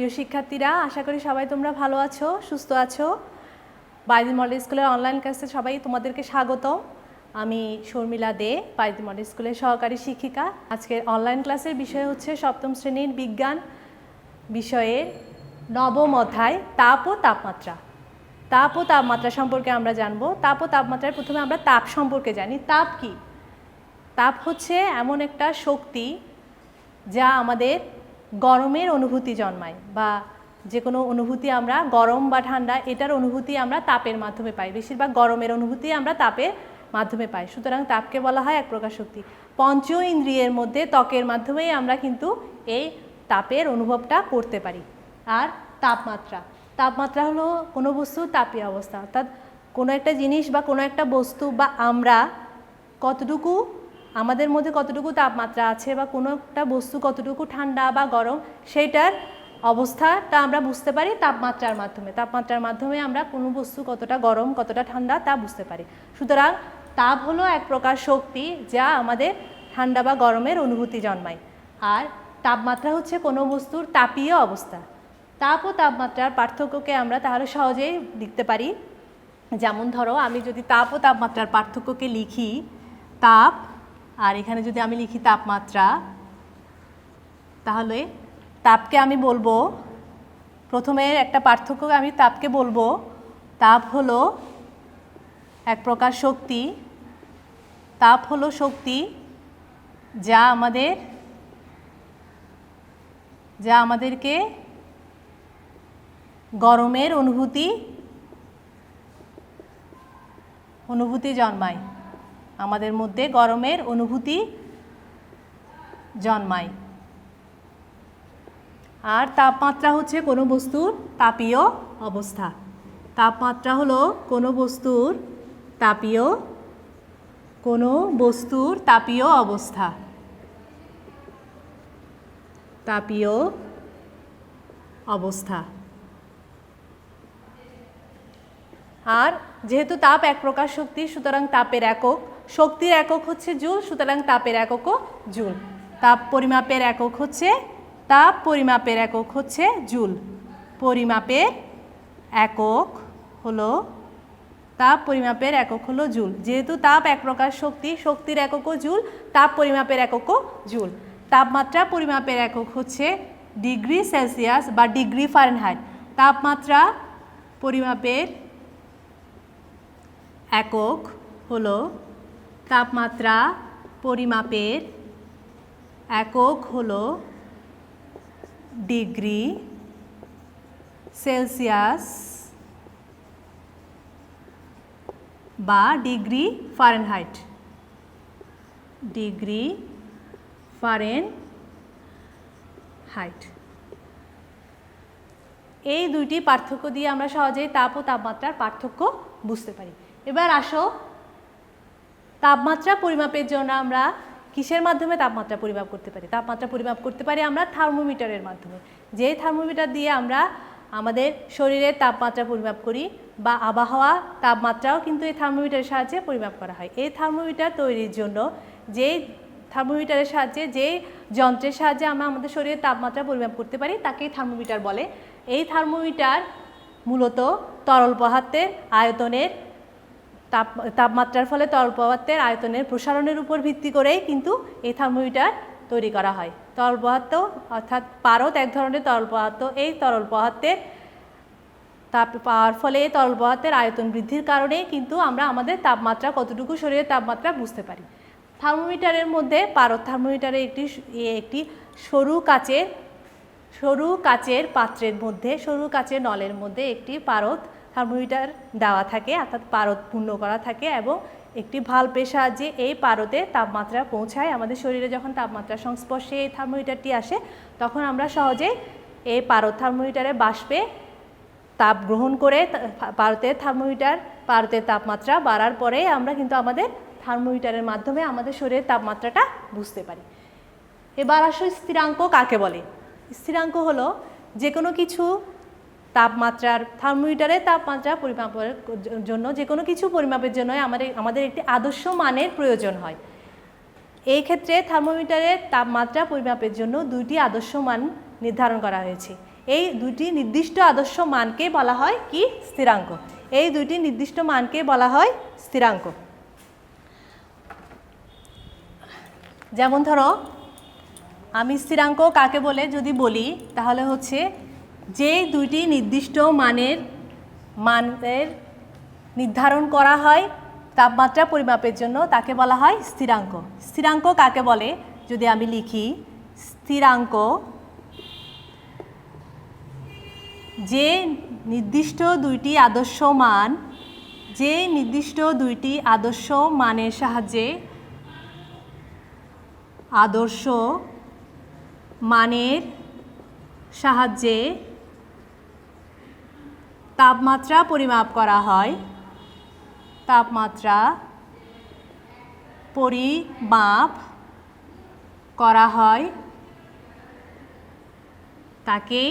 প্রিয় শিক্ষার্থীরা, আশা করি সবাই তোমরা ভালো আছো, সুস্থ আছো। বাইদিন মডেল স্কুলের অনলাইন ক্লাসে সবাই তোমাদেরকে স্বাগত। আমি শর্মিলা দে, বাইদিন মডেল স্কুলের সহকারী শিক্ষিকা। আজকের অনলাইন ক্লাসের বিষয় হচ্ছে সপ্তম শ্রেণীর বিজ্ঞান বিষয়ের নবম অধ্যায় তাপ ও তাপমাত্রা। তাপ ও তাপমাত্রা সম্পর্কে আমরা জানবো। তাপ ও তাপমাত্রায় প্রথমে আমরা তাপ সম্পর্কে জানি। তাপ কি? তাপ হচ্ছে এমন একটা শক্তি যা আমাদের গরমের অনুভূতি জন্মায়, বা যে কোনো অনুভূতি আমরা গরম বা ঠান্ডা এটার অনুভূতি আমরা তাপের মাধ্যমে পাই। বেশিরভাগ গরমের অনুভূতি আমরা তাপের মাধ্যমে পাই। সুতরাং তাপকে বলা হয় এক প্রকার শক্তি। পঞ্চ ইন্দ্রিয়ের মধ্যে ত্বকের মাধ্যমেই আমরা কিন্তু এই তাপের অনুভবটা করতে পারি। আর তাপমাত্রা, তাপমাত্রা হলো কোনো বস্তুর তাপীয় অবস্থা, অর্থাৎ কোনো একটা জিনিস বা কোনো একটা বস্তু বা আমরা কতটুকু, আমাদের মধ্যে কতটুকু তাপমাত্রা আছে বা কোনো একটা বস্তু কতটুকু ঠান্ডা বা গরম সেইটার অবস্থাটা আমরা বুঝতে পারি তাপমাত্রার মাধ্যমে। তাপমাত্রার মাধ্যমে আমরা কোনো বস্তু কতটা গরম কতটা ঠান্ডা তা বুঝতে পারি। সুতরাং তাপ হলো এক প্রকার শক্তি যা আমাদের ঠান্ডা বা গরমের অনুভূতি জন্মায়। আর তাপমাত্রা হচ্ছে কোনো বস্তুর তাপীয় অবস্থা। তাপ ও তাপমাত্রার পার্থক্যকে আমরা তাহলে সহজেই লিখতে পারি। যেমন ধরো, আমি যদি তাপ ও তাপমাত্রার পার্থক্যকে লিখি, তাপ আর এখানে যদি আমি লিখি তাপমাত্রা, তাহলে তাপকে আমি বলবো, প্রথমে একটা পার্থক্য আমি তাপকে বলবো, তাপ হলো এক প্রকার শক্তি। তাপ হলো শক্তি যা আমাদেরকে গরমের অনুভূতি জন্মায়, আমাদের মধ্যে গরমের অনুভূতি জন্মায়। আর তাপমাত্রা হচ্ছে কোনো বস্তুর তাপীয় অবস্থা। তাপমাত্রা হলো কোনো বস্তুর তাপীয় অবস্থা। তাপীয় অবস্থা। আর যেহেতু তাপ এক প্রকার শক্তি, সুতরাং তাপের একক, শক্তির একক হচ্ছে জুল, সুতরাং তাপের এককও জুল। তাপ পরিমাপের একক হচ্ছে জুল। পরিমাপের একক হলো জুল। যেহেতু তাপ এক প্রকার শক্তি, শক্তির এককও জুল, তাপ পরিমাপের এককও জুল। তাপমাত্রা পরিমাপের একক হচ্ছে ডিগ্রি সেলসিয়াস বা ডিগ্রি ফারেনহাইট। তাপমাত্রা পরিমাপের একক হলো ডিগ্রি সেলসিয়াস বা ডিগ্রি ফারেনহাইট। এই দুইটি পার্থক্য দিয়ে আমরা সহজেই তাপ ও তাপমাত্রার পার্থক্য বুঝতে পারি। এবার আসো, তাপমাত্রা পরিমাপের জন্য আমরা কিসের মাধ্যমে তাপমাত্রা পরিমাপ করতে পারি? তাপমাত্রা পরিমাপ করতে পারি আমরা থার্মোমিটারের মাধ্যমে। যে থার্মোমিটার দিয়ে আমরা আমাদের শরীরের তাপমাত্রা পরিমাপ করি, বা আবহাওয়া তাপমাত্রাও কিন্তু এই থার্মোমিটারের সাহায্যে পরিমাপ করা হয়। এই থার্মোমিটার তৈরির জন্য যে থার্মোমিটারের সাহায্যে, যে যন্ত্রের সাহায্যে আমরা আমাদের শরীরের তাপমাত্রা পরিমাপ করতে পারি তাকেই থার্মোমিটার বলে। এই থার্মোমিটার মূলত তরল পদার্থের আয়তনের তাপমাত্রার ফলে তরল পদার্থের আয়তনের প্রসারণের উপর ভিত্তি করেই কিন্তু এই থার্মোমিটার তৈরি করা হয়। তরল পদার্থ অর্থাৎ পারদ এক ধরনের তরল পদার্থ। এই তরল পদার্থের তাপ পাওয়ার ফলে তরল পদার্থের আয়তন বৃদ্ধির কারণে কিন্তু আমরা আমাদের তাপমাত্রা কতটুকু, শরীরের তাপমাত্রা বুঝতে পারি। থার্মোমিটারের মধ্যে পারদ থার্মোমিটারে একটি সরু কাচের পাত্রের মধ্যে, সরু কাচের নলের মধ্যে একটি পারদ থার্মোমিটার দেওয়া থাকে, অর্থাৎ পারদ পূর্ণ করা থাকে, এবং একটি ভাল্বের সাহায্যে এই পারদে তাপমাত্রা পৌঁছায়। আমাদের শরীরে যখন তাপমাত্রার সংস্পর্শে এই থার্মোমিটারটি আসে, তখন আমরা সহজেই এই পারদ থার্মোমিটারে বাষ্পে তাপ গ্রহণ করে পারদের তাপমাত্রা বাড়ার পরে আমরা কিন্তু আমাদের থার্মোমিটারের মাধ্যমে আমাদের শরীরের তাপমাত্রাটা বুঝতে পারি। এবার আসো, স্থিরাঙ্ক কাকে বলে? স্থিরাঙ্ক হলো যে কোনো কিছু তাপমাত্রার, থার্মোমিটারের তাপমাত্রা পরিমাপের জন্য, যে কোনো কিছু পরিমাপের জন্য আমাদের একটি আদর্শ মানের প্রয়োজন হয়। এই ক্ষেত্রে থার্মোমিটারের তাপমাত্রা পরিমাপের জন্য দুইটি আদর্শ মান নির্ধারণ করা হয়েছে। এই দুটি নির্দিষ্ট আদর্শ মানকে বলা হয় কি? স্থিরাঙ্ক। এই দুটি নির্দিষ্ট মানকে বলা হয় স্থিরাঙ্ক। যেমন ধরো আমি স্থিরাঙ্ক কাকে বলে যদি বলি তাহলে হচ্ছে যে দুইটি নির্দিষ্ট মানের নির্ধারণ করা হয় তাপমাত্রা পরিমাপের জন্য তাকে বলা হয় স্থিরাঙ্ক। স্থিরাঙ্ক কাকে বলে যদি আমি লিখি, স্থিরাঙ্ক যে নির্দিষ্ট দুইটি আদর্শ মানের সাহায্যে তাপমাত্রা পরিমাপ করা হয়, তাকেই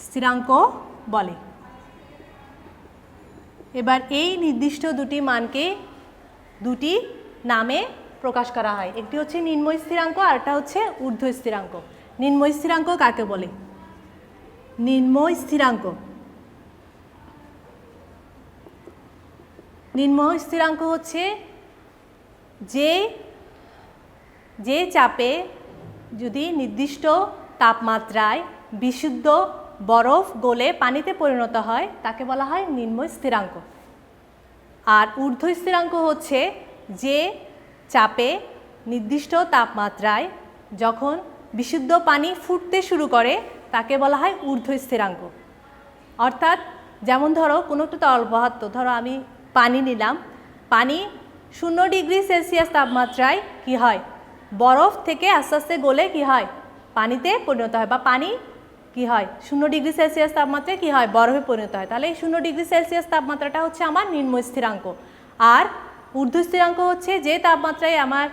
স্থিরাঙ্ক বলে। এবার এই নির্দিষ্ট দুটি মানকে দুটি নামে প্রকাশ করা হয়, একটি হচ্ছে নিম্ন স্থিরাঙ্ক আর একটা হচ্ছে ঊর্ধ্ব স্থিরাঙ্ক। নিম্ন স্থিরাঙ্ক কাকে বলে? নিম্ন স্থিরাঙ্ক হচ্ছে যে চাপে যদি নির্দিষ্ট তাপমাত্রায় বিশুদ্ধ বরফ গলে পানিতে পরিণত হয় তাকে বলা হয় নিম্ন স্থিরাঙ্ক। আর ঊর্ধ্ব স্থিরাঙ্ক হচ্ছে যে চাপে নির্দিষ্ট তাপমাত্রায় যখন বিশুদ্ধ পানি ফুটতে শুরু করে তাকে বলা হয় ঊর্ধ্ব স্থিরাঙ্ক। অর্থাৎ যেমন ধরো কোনো একটা তরল পদার্থ, ধরো আমি পানি নিলাম, পানি 0 ডিগ্রি সেলসিয়াস তাপমাত্রায় কি হয়? বরফ থেকে আস্তে আস্তে গলে কি হয়? পানিতে পরিণত হয়, বা পানি কি হয় 0 ডিগ্রি সেলসিয়াস তাপমাত্রায় কি হয়? বরফে পরিণত হয়। তাহলে এই 0 ডিগ্রি সেলসিয়াস তাপমাত্রাটা হচ্ছে আমার নিম্ন স্থিরাঙ্ক। আর ঊর্ধ্ব স্থিরাঙ্ক হচ্ছে যে তাপমাত্রায় আমার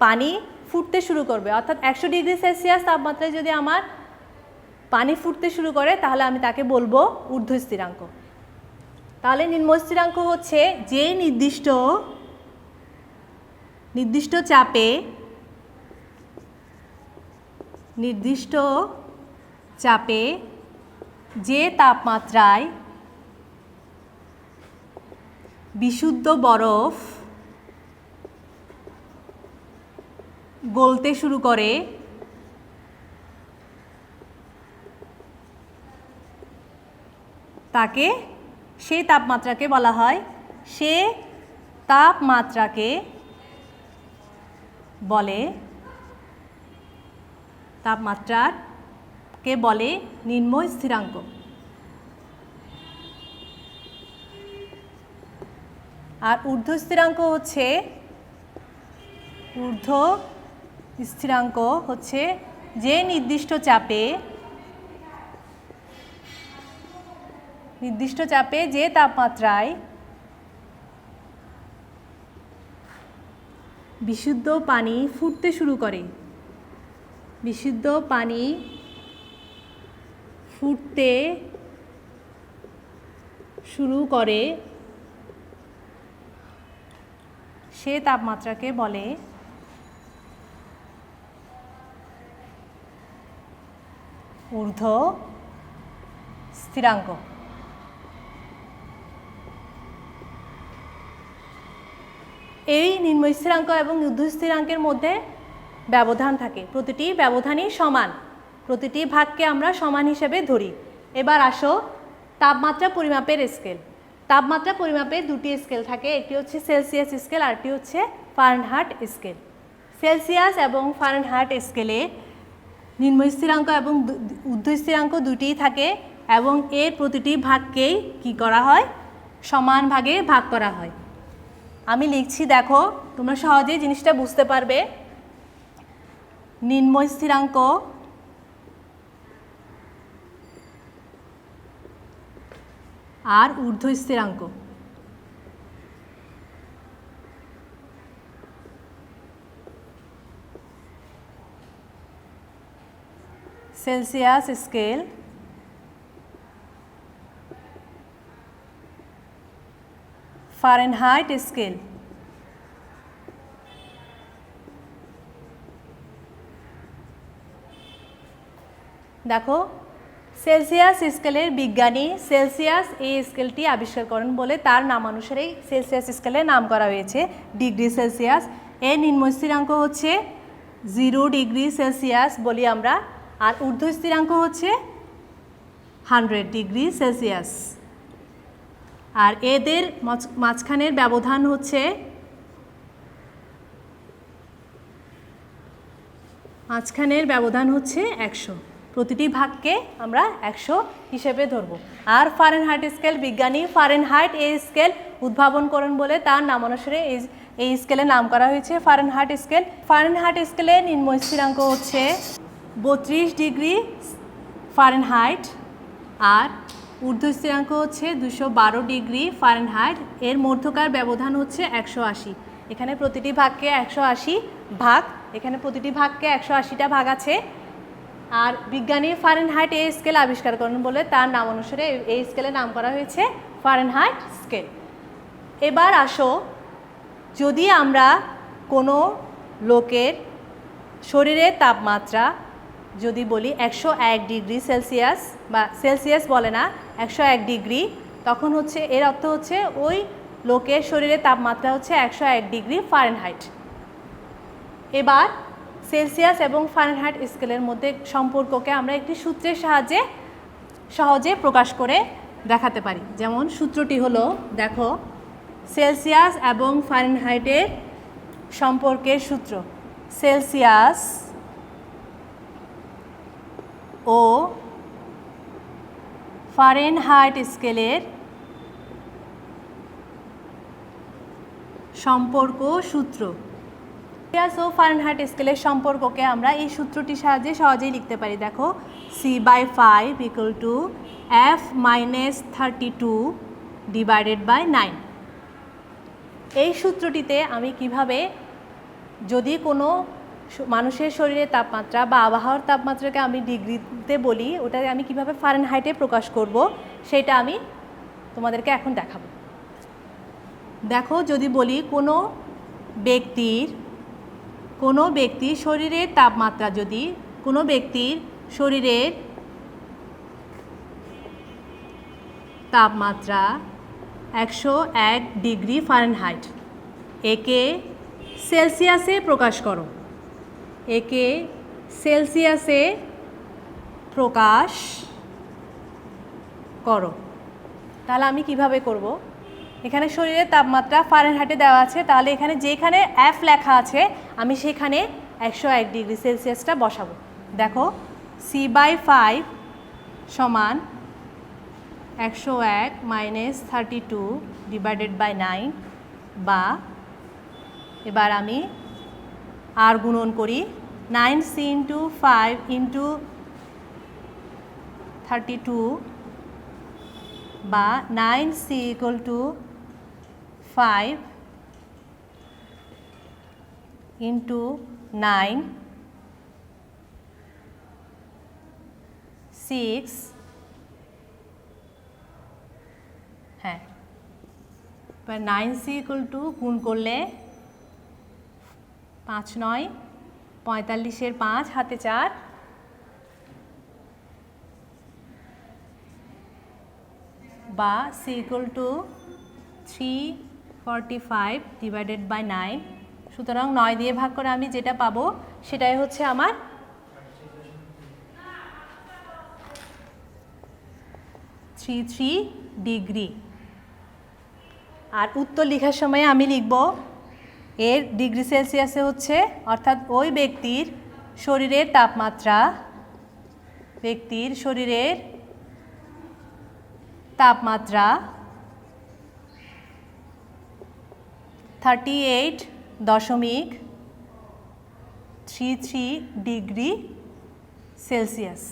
পানি ফুটতে শুরু করবে, অর্থাৎ 100 ডিগ্রি সেলসিয়াস তাপমাত্রায় যদি আমার পানি ফুটতে শুরু করে তাহলে আমি তাকে বলবো ঊর্ধ্ব স্থিরাঙ্ক। তাহলে নিম্ন স্থিরাঙ্ক হচ্ছে যে নির্দিষ্ট চাপে যে তাপমাত্রায় বিশুদ্ধ বরফ গলতে শুরু করে তাকে সেই তাপমাত্রাকে বলা হয় নিম্ন স্থিরাঙ্ক। আর ঊর্ধ্ব স্থিরাঙ্ক হচ্ছে যে নির্দিষ্ট চাপে যে তাপমাত্রায় বিশুদ্ধ পানি ফুটতে শুরু করে, সে তাপমাত্রাকে বলে ঊর্ধ্ব স্থিরাঙ্ক। এই নিম্ন স্থিরাঙ্ক এবং ঊর্ধ্ব স্থিরাঙ্কের মধ্যে ব্যবধান থাকে, প্রতিটি ব্যবধানই সমান, প্রতিটি ভাগকে আমরা সমান হিসেবে ধরি। এবার আসো তাপমাত্রা পরিমাপের স্কেল। তাপমাত্রা পরিমাপের দুটি স্কেল থাকে, একটি হচ্ছে সেলসিয়াস স্কেল আর একটি হচ্ছে ফারেনহাইট স্কেল। সেলসিয়াস এবং ফারেনহাইট স্কেলে নিম্ন স্থিরাঙ্ক এবং ঊর্ধ্ব স্থিরাঙ্ক দুটিই থাকে এবং এর প্রতিটি ভাগকেই কি করা হয়? সমান ভাগে ভাগ করা হয়। আমি লিখছি, দেখো তোমরা সহজেই জিনিসটা বুঝতে পারবে। নিম্ন স্থিরাঙ্ক আর ঊর্ধ্ব স্থিরাঙ্ক। Celsius scale, Fahrenheit scale. দেখো সেলসিয়াস স্কেলের বিজ্ঞানী সেলসিয়াস এই স্কেলটি আবিষ্কার করেন বলে তার নামানুসারেই সেলসিয়াস স্কেলের নাম করা হয়েছে ডিগ্রি সেলসিয়াস। এর নিম্ন স্থিরাঙ্ক হচ্ছে 0 ডিগ্রি সেলসিয়াস বলি আমরা, আর ঊর্ধ্ব স্থিরাঙ্ক হচ্ছে 100 ডিগ্রি সেলসিয়াস। আর এদের মাঝখানের ব্যবধান হচ্ছে 100। প্রতিটি ভাগকে আমরা 100 হিসেবে ধরব। আর ফারেনহাইট স্কেল বিজ্ঞানী ফারেনহাইট এই স্কেল উদ্ভাবন করেন বলে তার নামানুসারে এই স্কেলের নাম করা হয়েছে ফারেনহাইট স্কেল। ফারেনহাইট স্কেলের নিম্ন স্থিরাঙ্ক হচ্ছে 32 ডিগ্রি ফারেনহাইট, আর ঊর্ধ্ব স্থিরাঙ্ক হচ্ছে 212 ডিগ্রি ফারেনহাইট। এর মধ্যকার ব্যবধান হচ্ছে 180। এখানে প্রতিটি ভাগকে 180 ভাগ, এখানে প্রতিটি ভাগকে 180টা ভাগ আছে। আর বিজ্ঞানী ফারেনহাইট এই স্কেল আবিষ্কার করেন বলে তার নাম অনুসারে এই স্কেলের নাম করা হয়েছে ফারেনহাইট স্কেল। এবার আসো, যদি আমরা কোনো লোকের শরীরের তাপমাত্রা যদি বলি 101 ডিগ্রি সেলসিয়াস, বা সেলসিয়াস বলে না 101 ডিগ্রি, তখন হচ্ছে এর অর্থ হচ্ছে ওই লোকের শরীরের তাপমাত্রা হচ্ছে 101 ডিগ্রি ফারেনহাইট। এবার সেলসিয়াস এবং ফারেনহাইট স্কেলের মধ্যে সম্পর্ককে আমরা একটি সূত্রের সাহায্যে সহজে প্রকাশ করে দেখাতে পারি। যেমন সূত্রটি হলো, দেখো, সেলসিয়াস এবং ফারেনহাইটের সম্পর্কের সূত্র। সেলসিয়াস ও ফারেনহাইট স্কেলের সম্পর্ক সূত্র। সেলসিয়াস ও ফারেনহাইট স্কেলের সম্পর্ককে আমরা এই সূত্রটির সাহায্যে সহজেই লিখতে পারি। দেখো, C/5 = F-32 / 9। এই সূত্রটিতে আমি কিভাবে, যদি কোনো মানুষের শরীরের তাপমাত্রা বা আবহাওয়ার তাপমাত্রাকে আমি ডিগ্রিতে বলি, ওটাকে আমি কিভাবে ফারেনহাইটে প্রকাশ করব সেটা আমি তোমাদেরকে এখন দেখাবো। দেখো, যদি বলি কোনো ব্যক্তির শরীরের তাপমাত্রা, যদি কোনো ব্যক্তির শরীরের তাপমাত্রা 101 ডিগ্রি ফারেনহাইট, একে সেলসিয়াসে প্রকাশ করো, একে সেলসিয়াসে প্রকাশ করো। তাহলে আমি কিভাবে করব? এখানে শরীরের তাপমাত্রা ফারেনহাইটে দেওয়া আছে, তাহলে এখানে যেখানে F লেখা আছে আমি সেখানে 101 ডিগ্রি সেলসিয়াসটা বসাবো। দেখো, C/5 = 101 - 32 / 9, বা এবার আমি আর গুণন করি, 9C × 5 × 32, বা 9C = 5 × 9, 6, হ্যাঁ, এবার 9C = গুণ করলে 5 × 9 = 45, 5 হাতে 4, বা C = 345 / 9। সুতরাং 9 দিয়ে ভাগ করে আমি যেটা পাবো সেটাই হচ্ছে আমার 33 ডিগ্রি। আর উত্তর লেখার সময় আমি লিখব এর ডিগ্রি সেলসিয়াসে হচ্ছে, অর্থাৎ ওই ব্যক্তির শরীরের তাপমাত্রা, 38.33 ডিগ্রি সেলসিয়াস।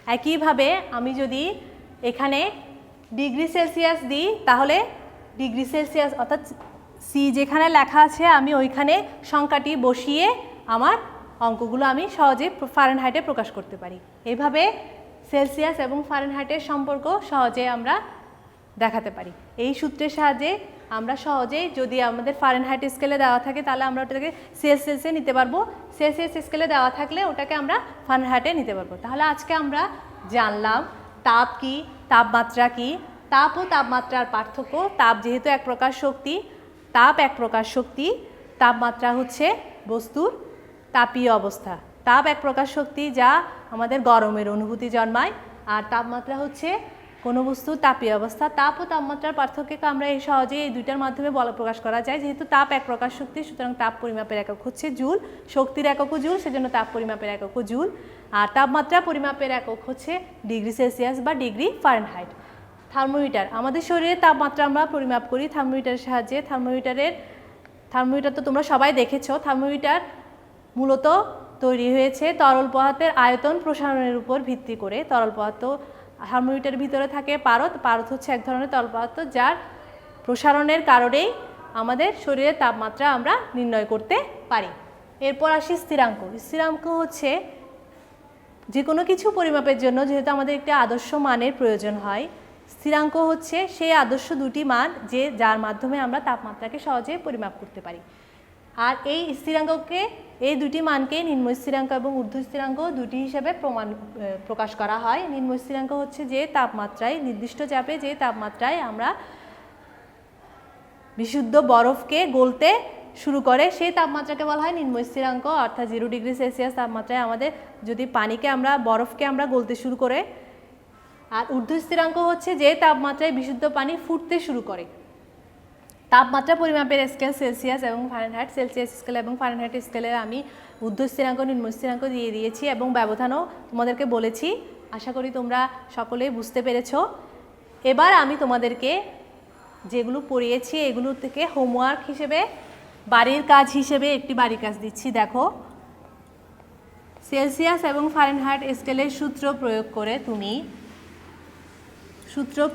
একইভাবে আমি যদি এখানে ডিগ্রি সেলসিয়াস দিই, তাহলে ডিগ্রি সেলসিয়াস অর্থাৎ সি যেখানে লেখা আছে আমি ওইখানে সংখ্যাটি বসিয়ে আমার অঙ্কগুলো আমি সহজে ফারেনহাইটে প্রকাশ করতে পারি। এইভাবে সেলসিয়াস এবং ফারেনহাইটের সম্পর্ক সহজে আমরা দেখাতে পারি। এই সূত্রের সাহায্যে আমরা সহজেই, যদি আমাদের ফারেনহাইট স্কেলে দেওয়া থাকে তাহলে আমরা ওটাকে সেলসিয়াসে নিতে পারবো, সেলসিয়াস স্কেলে দেওয়া থাকলে ওটাকে আমরা ফারেনহাইটে নিতে পারবো। তাহলে আজকে আমরা জানলাম তাপ কি, তাপমাত্রা কি, তাপ ও তাপমাত্রার পার্থক্য। তাপ যেহেতু এক প্রকার শক্তি, তাপ এক প্রকার শক্তি, তাপমাত্রা হচ্ছে বস্তুর তাপীয় অবস্থা। তাপ এক প্রকার শক্তি যা আমাদের গরমের অনুভূতি জন্মায়, আর তাপমাত্রা হচ্ছে কোনো বস্তুর তাপীয় অবস্থা। তাপ ও তাপমাত্রার পার্থক্যকে আমরা এই সহজে এই দুইটার মাধ্যমে প্রকাশ করা যায়। যেহেতু তাপ এক প্রকার শক্তি, সুতরাং তাপ পরিমাপের একক হচ্ছে জুল, শক্তির এককও জুল, সেজন্য তাপ পরিমাপের এককও জুল। আর তাপমাত্রা পরিমাপের একক হচ্ছে ডিগ্রি সেলসিয়াস বা ডিগ্রি ফারেনহাইট। থার্মোমিটার, আমাদের শরীরের তাপমাত্রা আমরা পরিমাপ করি থার্মোমিটারের সাহায্যে। থার্মোমিটার তো তোমরা সবাই দেখেছো। থার্মোমিটার মূলত তৈরি হয়েছে তরল পদার্থের আয়তন প্রসারণের উপর ভিত্তি করে। তরল পদার্থ, থার্মোমিটারের ভিতরে থাকে পারদ। পারদ হচ্ছে এক ধরনের তরল পদার্থ যার প্রসারণের কারণেই আমাদের শরীরের তাপমাত্রা আমরা নির্ণয় করতে পারি। এরপর আসি স্থিরাঙ্ক। স্থিরাঙ্ক হচ্ছে যে কোনো কিছু পরিমাপের জন্য যেহেতু আমাদের একটি আদর্শ মানের প্রয়োজন হয়, স্থিরাঙ্ক হচ্ছে সেই আদর্শ দুটি মান যার মাধ্যমে আমরা তাপমাত্রাকে সহজে পরিমাপ করতে পারি। আর এই স্থিরাঙ্ককে, এই দুটি মানকে নিম্ন স্থিরাঙ্ক এবং ঊর্ধ্ব স্থিরাঙ্ক দুটি হিসেবে প্রকাশ করা হয়। নিম্ন স্থিরাঙ্ক হচ্ছে যে তাপমাত্রায়, নির্দিষ্ট চাপে যে তাপমাত্রায় আমরা বিশুদ্ধ বরফকে গলতে শুরু করে সেই তাপমাত্রাকে বলা হয় নিম্ন স্থিরাঙ্ক। অর্থাৎ 0 ডিগ্রি সেলসিয়াস তাপমাত্রায় আমাদের যদি বরফকে আমরা গলতে শুরু করে। আর ঊর্ধ্ব স্থিরাঙ্ক হচ্ছে যে তাপমাত্রায় বিশুদ্ধ পানি ফুটতে শুরু করে। তাপমাত্রা পরিমাপের স্কেল সেলসিয়াস এবং ফারেনহাইট। সেলসিয়াস স্কেল এবং ফারেনহাইট স্কেলের আমি ঊর্ধ্ব স্থিরাঙ্ক, নিম্ন স্থিরাঙ্ক দিয়ে দিয়েছি এবং ব্যবধানও তোমাদেরকে বলেছি। আশা করি তোমরা সকলেই বুঝতে পেরেছো। এবার আমি তোমাদেরকে যেগুলো পড়িয়েছি এগুলো থেকে হোমওয়ার্ক হিসেবে, বাড়ির কাজ হিসেবে একটি বাড়ির কাজ দিচ্ছি। দেখো, সেলসিয়াস এবং ফারেনহাইট স্কেলের সূত্র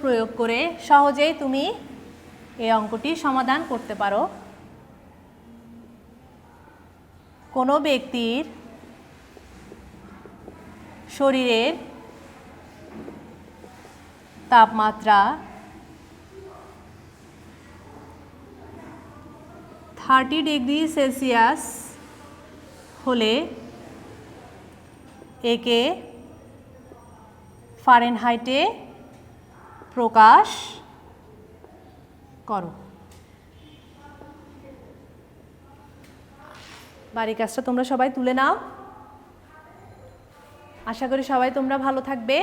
প্রয়োগ করে সহজেই তুমি এই অঙ্কটি সমাধান করতে পারো। কোনো ব্যক্তির শরীরের তাপমাত্রা 30 ডিগ্রি সেলসিয়াস হলে একে ফারেনহাইটে প্রকাশ করো। বাড়ির কাজটা তোমরা সবাই তুলে নাও। আশা করি সবাই তোমরা ভালো থাকবে,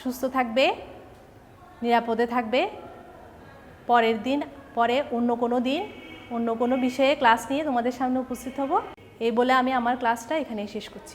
সুস্থ থাকবে, নিরাপদে থাকবে। পরে অন্য কোনো দিন অন্য কোনো বিষয়ে ক্লাস নিয়ে তোমাদের সামনে উপস্থিত হব। এই বলে আমি আমার ক্লাসটা এখানেই শেষ করছি।